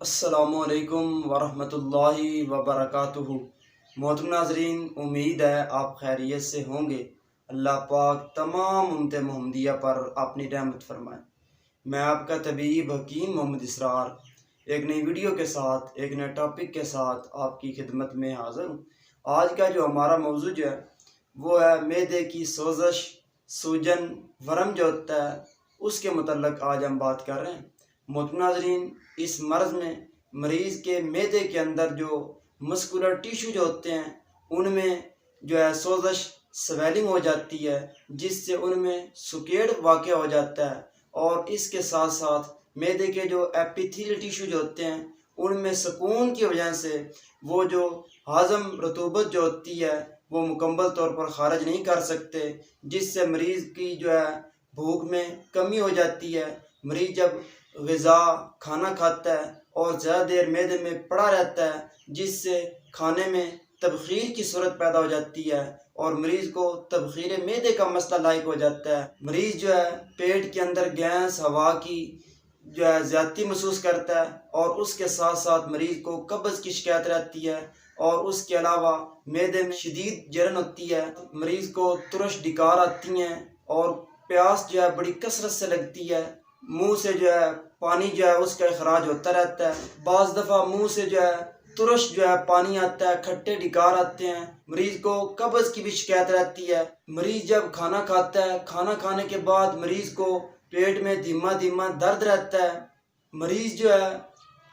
السلام علیکم ورحمۃ اللہ وبرکاتہ۔ محترم ناظرین، امید ہے آپ خیریت سے ہوں گے۔ اللہ پاک تمام امت محمدیہ پر اپنی رحمت فرمائے۔ میں آپ کا طبیب حکیم محمد اسرار ایک نئی ویڈیو کے ساتھ، ایک نئے ٹاپک کے ساتھ آپ کی خدمت میں حاضر ہوں۔ آج کا جو ہمارا موضوع جو ہے وہ ہے معدے کی سوزش، سوجن، ورم جو ہوتا ہے اس کے متعلق آج ہم بات کر رہے ہیں۔ محترم ناظرین، اس مرض میں مریض کے معدے کے اندر جو مسکولر ٹیشو جو ہوتے ہیں ان میں جو ہے سوزش، سویلنگ ہو جاتی ہے، جس سے ان میں سکیڑ واقع ہو جاتا ہے، اور اس کے ساتھ ساتھ معدے کے جو ایپیتھیل ٹیشو جو ہوتے ہیں ان میں سکون کی وجہ سے وہ جو ہاضم رطوبت جو ہوتی ہے وہ مکمل طور پر خارج نہیں کر سکتے، جس سے مریض کی جو ہے بھوک میں کمی ہو جاتی ہے۔ مریض جب غذا کھانا کھاتا ہے اور زیادہ دیر معدے میں پڑا رہتا ہے، جس سے کھانے میں تبخیر کی صورت پیدا ہو جاتی ہے اور مریض کو تبخیر معدے کا مسئلہ لاحق ہو جاتا ہے۔ مریض جو ہے پیٹ کے اندر گیس، ہوا کی جو ہے زیادتی محسوس کرتا ہے، اور اس کے ساتھ ساتھ مریض کو قبض کی شکایت رہتی ہے، اور اس کے علاوہ معدے میں شدید جلن ہوتی ہے۔ مریض کو ترش ڈکار آتی ہیں اور پیاس جو ہے بڑی کثرت سے لگتی ہے۔ منہ سے جو ہے پانی جو ہے اس کا اخراج ہوتا رہتا ہے۔ بعض دفعہ منہ سے جو ہے ترش جو ہے پانی آتا ہے، کھٹے ڈکار آتے ہیں۔ مریض کو قبض کی بھی شکایت رہتی ہے۔ مریض جب کھانا کھاتا ہے، کھانا کھانے کے بعد مریض کو پیٹ میں دھیما دھیما درد رہتا ہے۔ مریض جو ہے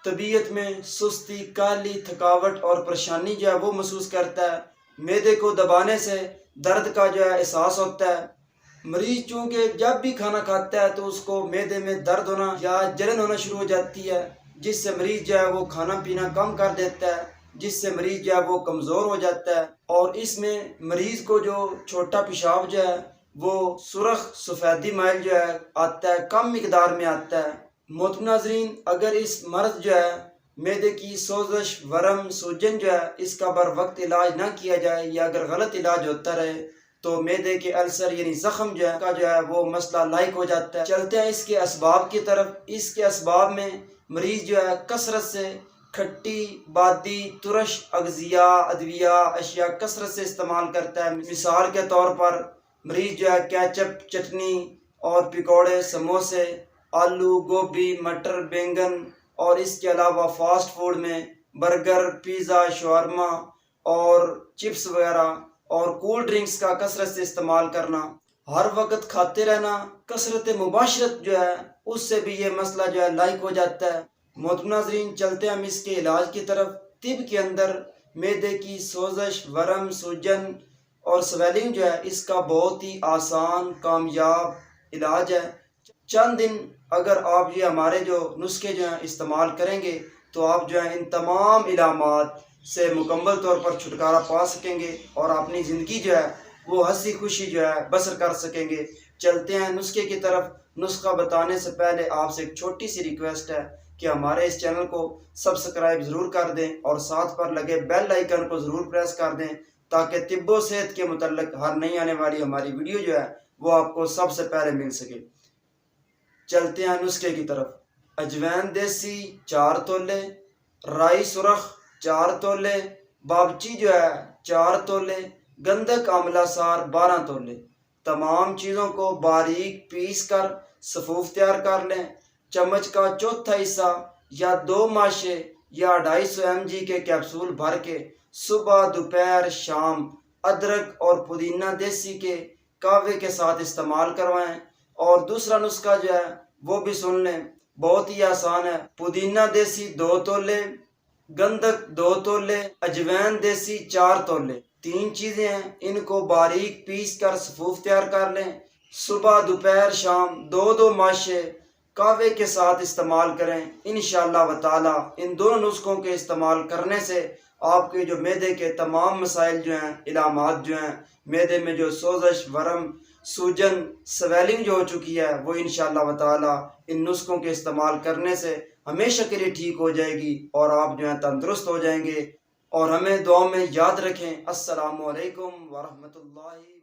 طبیعت میں سستی، کاہلی، تھکاوٹ اور پریشانی جو ہے وہ محسوس کرتا ہے۔ معدے کو دبانے سے درد کا جو ہے احساس ہوتا ہے۔ مریض چونکہ جب بھی کھانا کھاتا ہے تو اس کو معدے میں درد ہونا یا جلن ہونا شروع ہو جاتی ہے، جس سے مریض جو ہے وہ کھانا پینا کم کر دیتا ہے، جس سے مریض جو ہے وہ کمزور ہو جاتا ہے، اور اس میں مریض کو جو چھوٹا پیشاب جو ہے وہ سرخ سفیدی مائل جو ہے آتا ہے، کم مقدار میں آتا ہے۔ محترم ناظرین، اگر اس مرض جو ہے معدے کی سوزش، ورم، سوجن جو ہے اس کا بر وقت علاج نہ کیا جائے، یا اگر غلط علاج ہوتا رہے تو معدے کے السر یعنی زخم جو ہے وہ مسئلہ لاحق ہو جاتا ہے۔ چلتے ہیں اس کے اسباب کی طرف۔ اس کے اسباب میں مریض جو ہے کثرت سے کھٹی، بادی، ترش اغذیہ، ادویہ، اشیاء کثرت سے استعمال کرتا ہے۔ مثال کے طور پر مریض جو ہے کیچپ، چٹنی اور پکوڑے، سموسے، آلو، گوبھی، مٹر، بینگن، اور اس کے علاوہ فاسٹ فوڈ میں برگر، پیزا، شاورما اور چپس وغیرہ اور کول ڈرنکس کا کثرت سے استعمال کرنا، ہر وقت کھاتے رہنا، کثرت مباشرت جو ہے اس سے بھی یہ مسئلہ جو ہے لاحق ہو جاتا ہے۔ محترم ناظرین، چلتے ہیں ہم اس کے علاج کی طرف۔ طب کے اندر معدے کی سوزش، ورم، سوجن اور سویلنگ جو ہے اس کا بہت ہی آسان، کامیاب علاج ہے۔ چند دن اگر آپ یہ ہمارے جو نسخے جو ہیں استعمال کریں گے تو آپ جو ہے ان تمام علامات سے مکمل طور پر چھٹکارا پا سکیں گے، اور اپنی زندگی جو ہے وہ ہنسی خوشی جو ہے بسر کر سکیں گے۔ چلتے ہیں نسخے کی طرف۔ نسخہ بتانے سے پہلے آپ سے ایک چھوٹی سی ریکویسٹ ہے کہ ہمارے اس چینل کو سبسکرائب ضرور کر دیں، اور ساتھ پر لگے بیل آئیکن کو ضرور پریس کر دیں، تاکہ طب و صحت کے متعلق ہر نئی آنے والی ہماری ویڈیو جو ہے وہ آپ کو سب سے پہلے مل سکے۔ چلتے ہیں نسخے کی طرف۔ اجوین دیسی 4 تولے، رائی سرخ 4 تولے، بابچی جو ہے 4 تولے، گندھک آملہ سار 12 تولے۔ تمام چیزوں کو باریک پیس کر صفوف تیار کر لیں۔ چمچ کا چوتھا حصہ یا 2 ماشے یا 250 mg کے کیپسول بھر کے صبح، دوپہر، شام ادرک اور پودینہ دیسی کے قہوے کے ساتھ استعمال کروائیں۔ اور دوسرا نسخہ جو ہے وہ بھی سن لیں، بہت ہی آسان ہے۔ پودینہ دیسی 2 تولے، گندھک 2 تولے، اجوین دیسی 4 تولے، 3 چیزیں ہیں، ان کو باریک پیس کر صفوف تیار کر لیں۔ صبح، دوپہر، شام 2 ماشے قہوے کے ساتھ استعمال کریں۔ انشاءاللہ تعالی ان دونوں نسخوں کے استعمال کرنے سے آپ کے جو معدے کے تمام مسائل جو ہیں، علامات جو ہیں، معدے میں جو سوزش، ورم، سوجن، سویلنگ جو ہو چکی ہے، وہ انشاءاللہ تعالی ان نسخوں کے استعمال کرنے سے ہمیشہ کے لیے ٹھیک ہو جائے گی، اور آپ جو ہیں تندرست ہو جائیں گے۔ اور ہمیں دعا میں یاد رکھیں۔ السلام علیکم ورحمۃ اللہ۔